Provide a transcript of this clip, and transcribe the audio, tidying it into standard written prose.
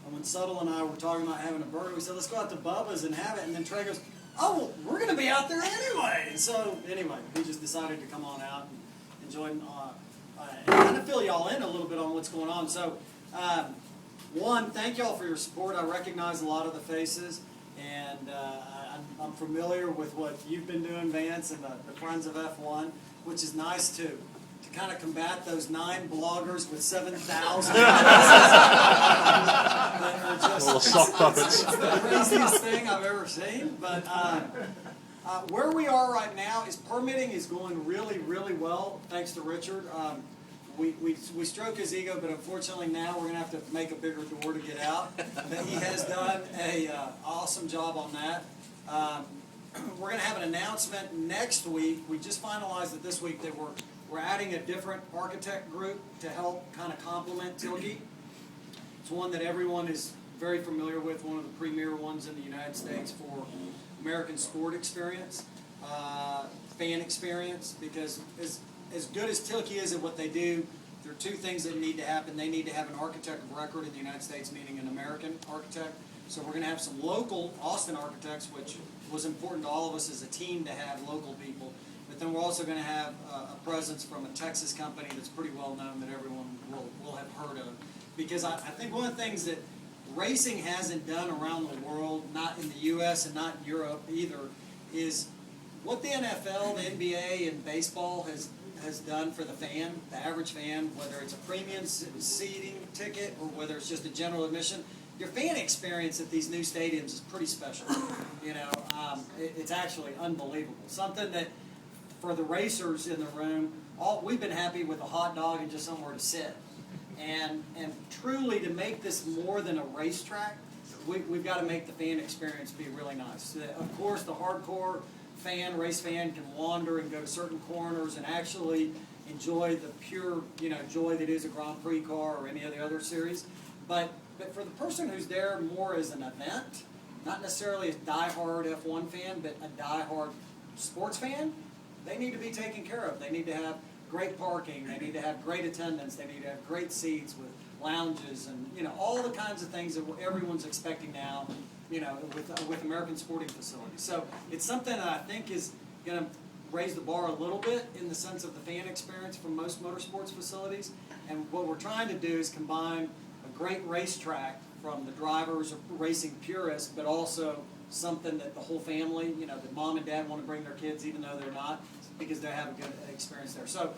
And when Subtle and I were talking about having a burger, we said, let's go out to Bubba's and have it. And then Trey goes, oh, well, we're going to be out there anyway. And so, anyway, he just decided to come on out and enjoy and kind of fill y'all in a little bit on what's going on. So, one, thank y'all for your support. I recognize a lot of the faces, and I'm familiar with what you've been doing, Vance, and the Friends of F1, which is nice to kind of combat those 9 bloggers with 7,000. Little sock puppets. It's the craziest thing I've ever seen. But where we are right now is permitting is going really, really well, thanks to Richard. We stroke his ego, but unfortunately now we're going to have to make a bigger door to get out. But he has done an awesome job on that. We're going to have an announcement next week. We just finalized it this week that we're adding a different architect group to help kind of complement Tilke. It's one that everyone is very familiar with, one of the premier ones in the United States for American sport experience, fan experience, because as good as Tilke is at what they do, there are 2 things that need to happen. They need to have an architect of record in the United States, meaning an American architect. So we're going to have some local Austin architects, which was important to all of us as a team to have local people. But then we're also going to have a presence from a Texas company that's pretty well known that everyone will have heard of. Because I think one of the things that racing hasn't done around the world, not in the U.S. and not in Europe either, is what the NFL, the NBA, and baseball has done for the fan, the average fan, whether it's a premium seating ticket or whether it's just a general admission. Your fan experience at these new stadiums is pretty special. You know, it's actually unbelievable. Something that for the racers in the room, we've been happy with a hot dog and just somewhere to sit. And truly, to make this more than a racetrack, we've got to make the fan experience be really nice. Of course, the hardcore race fan can wander and go to certain corners and actually enjoy the pure, joy that is a Grand Prix car or any of the other series. But for the person who's there more as an event, not necessarily a diehard F1 fan, but a diehard sports fan, they need to be taken care of. They need to have great parking. They need to have great attendance. They need to have great seats with lounges and all the kinds of things that everyone's expecting now. With American sporting facilities. So it's something that I think is going to raise the bar a little bit in the sense of the fan experience from most motorsports facilities. And what we're trying to do is combine a great racetrack from the drivers or racing purists, but also something that the whole family, that mom and dad want to bring their kids even though they're not, because they have a good experience there. So